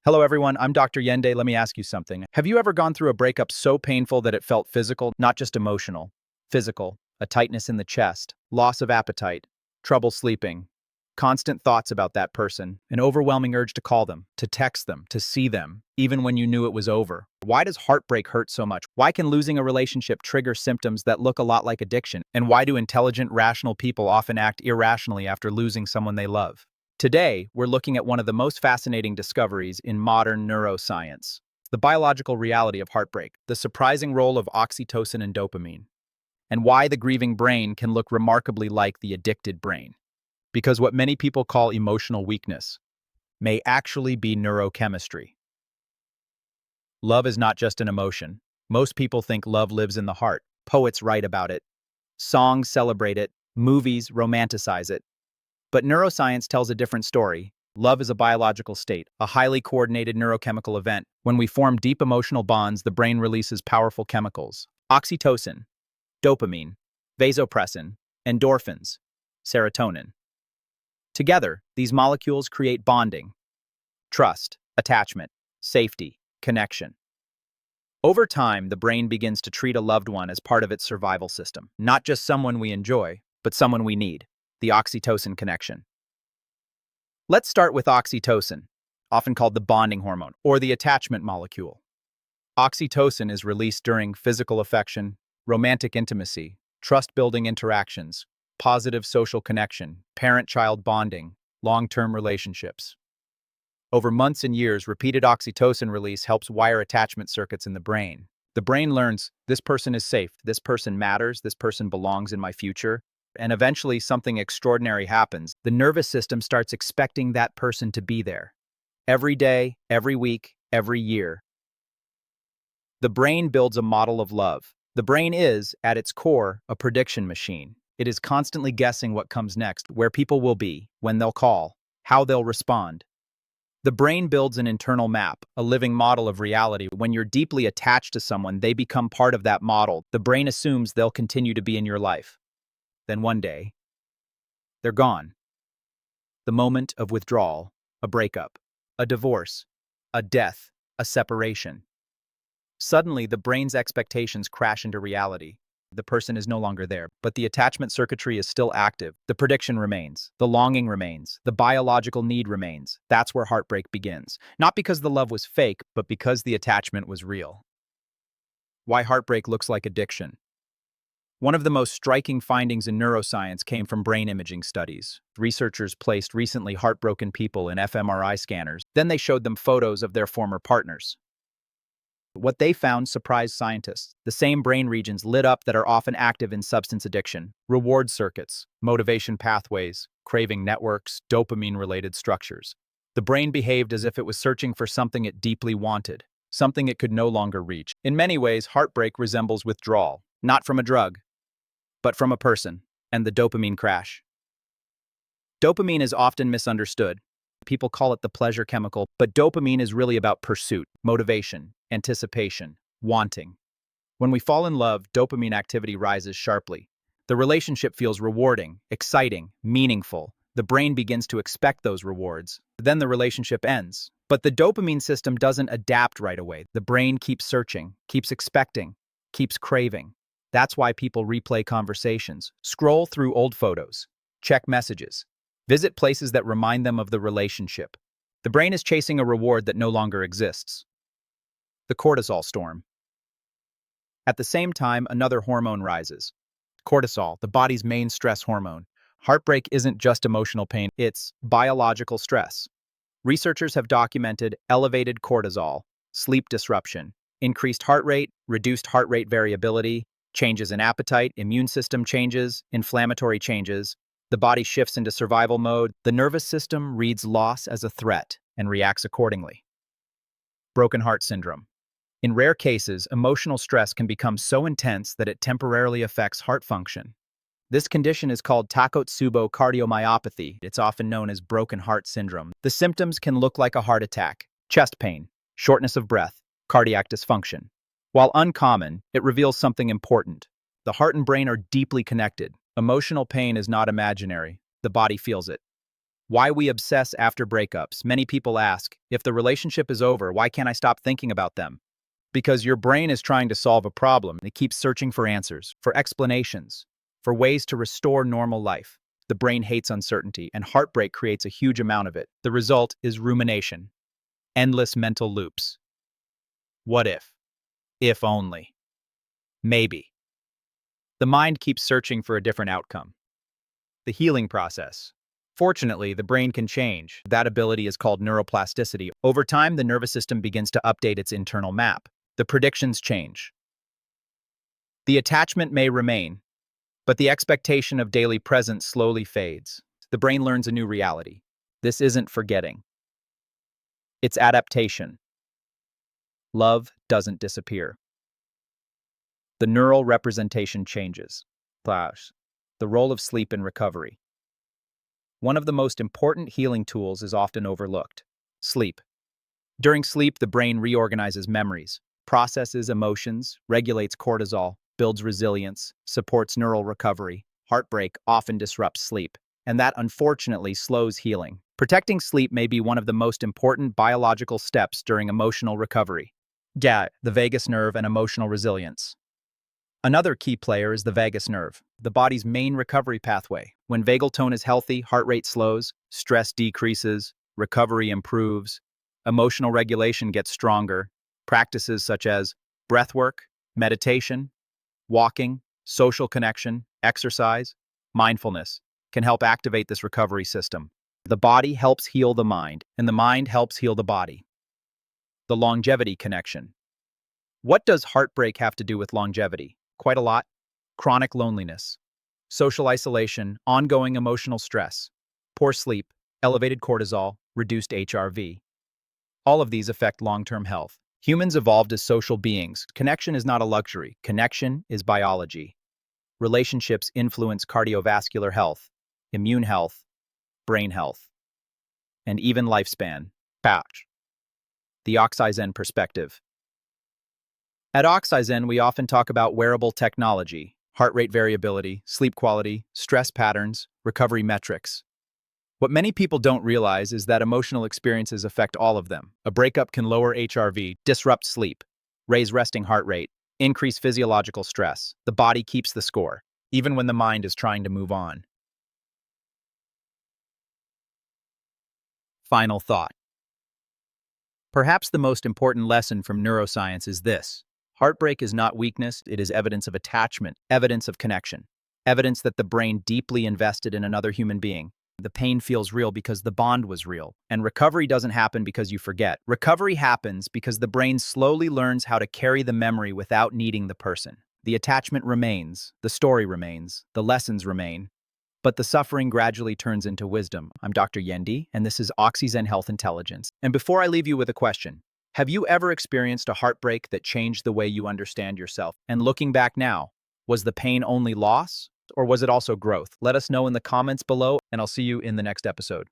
Hello, everyone. I'm Dr. Yende. Let me ask you something. Have you ever gone through a breakup so painful that it felt physical, not just emotional? Physical, a tightness in the chest, loss of appetite, trouble sleeping, constant thoughts about that person, an overwhelming urge to call them, to text them, to see them, even when you knew it was over. Why does heartbreak hurt so much? Why can losing a relationship trigger symptoms that look a lot like addiction? And why do intelligent, rational people often act irrationally after losing someone they love? Today, we're looking at one of the most fascinating discoveries in modern neuroscience, the biological reality of heartbreak, the surprising role of oxytocin and dopamine, and why the grieving brain can look remarkably like the addicted brain. Because what many people call emotional weakness may actually be neurochemistry. Love is not just an emotion. Most people think love lives in the heart. Poets write about it. Songs celebrate it. Movies romanticize it. But neuroscience tells a different story. Love is a biological state, a highly coordinated neurochemical event. When we form deep emotional bonds, the brain releases powerful chemicals: oxytocin, dopamine, vasopressin, endorphins, serotonin. Together, these molecules create bonding, trust, attachment, safety, connection. Over time, the brain begins to treat a loved one as part of its survival system, not just someone we enjoy, but someone we need. The oxytocin connection. Let's start with oxytocin, often called the bonding hormone or the attachment molecule. Oxytocin is released during physical affection, romantic intimacy, trust-building interactions, positive social connection, parent-child bonding, long-term relationships. Over months and years, repeated oxytocin release helps wire attachment circuits in the brain. The brain learns, this person is safe, this person matters, this person belongs in my future. And eventually something extraordinary happens. The nervous system starts expecting that person to be there. Every day, every week, every year. The brain builds a model of love. The brain is, at its core, a prediction machine. It is constantly guessing what comes next, where people will be, when they'll call, how they'll respond. The brain builds an internal map, a living model of reality. When you're deeply attached to someone, they become part of that model. The brain assumes they'll continue to be in your life. Then one day, they're gone. The moment of withdrawal, a breakup, a divorce, a death, a separation. Suddenly, the brain's expectations crash into reality. The person is no longer there, but the attachment circuitry is still active. The prediction remains. The longing remains. The biological need remains. That's where heartbreak begins. Not because the love was fake, but because the attachment was real. Why heartbreak looks like addiction. One of the most striking findings in neuroscience came from brain imaging studies. Researchers placed recently heartbroken people in fMRI scanners. Then they showed them photos of their former partners. What they found surprised scientists. The same brain regions lit up that are often active in substance addiction: reward circuits, motivation pathways, craving networks, dopamine-related structures. The brain behaved as if it was searching for something it deeply wanted, something it could no longer reach. In many ways, heartbreak resembles withdrawal, not from a drug, but from a person, and the dopamine crash. Dopamine is often misunderstood. People call it the pleasure chemical, but dopamine is really about pursuit, motivation, anticipation, wanting. When we fall in love, dopamine activity rises sharply. The relationship feels rewarding, exciting, meaningful. The brain begins to expect those rewards. Then the relationship ends. But the dopamine system doesn't adapt right away. The brain keeps searching, keeps expecting, keeps craving. That's why people replay conversations, scroll through old photos, check messages, visit places that remind them of the relationship. The brain is chasing a reward that no longer exists. The cortisol storm. At the same time, another hormone rises. Cortisol, the body's main stress hormone. Heartbreak isn't just emotional pain, it's biological stress. Researchers have documented elevated cortisol, sleep disruption, increased heart rate, reduced heart rate variability, changes in appetite, immune system changes, inflammatory changes. The body shifts into survival mode. The nervous system reads loss as a threat and reacts accordingly. Broken heart syndrome. In rare cases, emotional stress can become so intense that it temporarily affects heart function. This condition is called Takotsubo cardiomyopathy. It's often known as broken heart syndrome. The symptoms can look like a heart attack, chest pain, shortness of breath, cardiac dysfunction. While uncommon, it reveals something important. The heart and brain are deeply connected. Emotional pain is not imaginary. The body feels it. Why we obsess after breakups. Many people ask, if the relationship is over, why can't I stop thinking about them? Because your brain is trying to solve a problem. It keeps searching for answers, for explanations, for ways to restore normal life. The brain hates uncertainty, and heartbreak creates a huge amount of it. The result is rumination, endless mental loops. What if? If only. Maybe. The mind keeps searching for a different outcome. The healing process. Fortunately, the brain can change. That ability is called neuroplasticity. Over time, the nervous system begins to update its internal map. The predictions change. The attachment may remain, but the expectation of daily presence slowly fades. The brain learns a new reality. This isn't forgetting. It's adaptation. Love doesn't disappear. The neural representation changes. The role of sleep in recovery. One of the most important healing tools is often overlooked. Sleep. During sleep, the brain reorganizes memories, processes emotions, regulates cortisol, builds resilience, supports neural recovery. Heartbreak often disrupts sleep, and that unfortunately slows healing. Protecting sleep may be one of the most important biological steps during emotional recovery. The vagus nerve and emotional resilience. Another key player is the vagus nerve, the body's main recovery pathway. When vagal tone is healthy, heart rate slows, stress decreases, recovery improves, emotional regulation gets stronger. Practices such as breathwork, meditation, walking, social connection, exercise, mindfulness can help activate this recovery system. The body helps heal the mind, and the mind helps heal the body. The longevity connection. What does heartbreak have to do with longevity? Quite a lot. Chronic loneliness, social isolation, ongoing emotional stress, poor sleep, elevated cortisol, reduced HRV. All of these affect long-term health. Humans evolved as social beings. Connection is not a luxury. Connection is biology. Relationships influence cardiovascular health, immune health, brain health, and even lifespan. The OXYZEN perspective. At OXYZEN, we often talk about wearable technology, heart rate variability, sleep quality, stress patterns, recovery metrics. What many people don't realize is that emotional experiences affect all of them. A breakup can lower HRV, disrupt sleep, raise resting heart rate, increase physiological stress. The body keeps the score, even when the mind is trying to move on. Final thought. Perhaps the most important lesson from neuroscience is this. Heartbreak is not weakness, it is evidence of attachment, evidence of connection, evidence that the brain deeply invested in another human being. The pain feels real because the bond was real. And recovery doesn't happen because you forget. Recovery happens because the brain slowly learns how to carry the memory without needing the person. The attachment remains, the story remains, the lessons remain, but the suffering gradually turns into wisdom. I'm Dr. Yende, and this is OXYZEN Health Intelligence. And before I leave you with a question, have you ever experienced a heartbreak that changed the way you understand yourself? And looking back now, was the pain only loss, or was it also growth? Let us know in the comments below, and I'll see you in the next episode.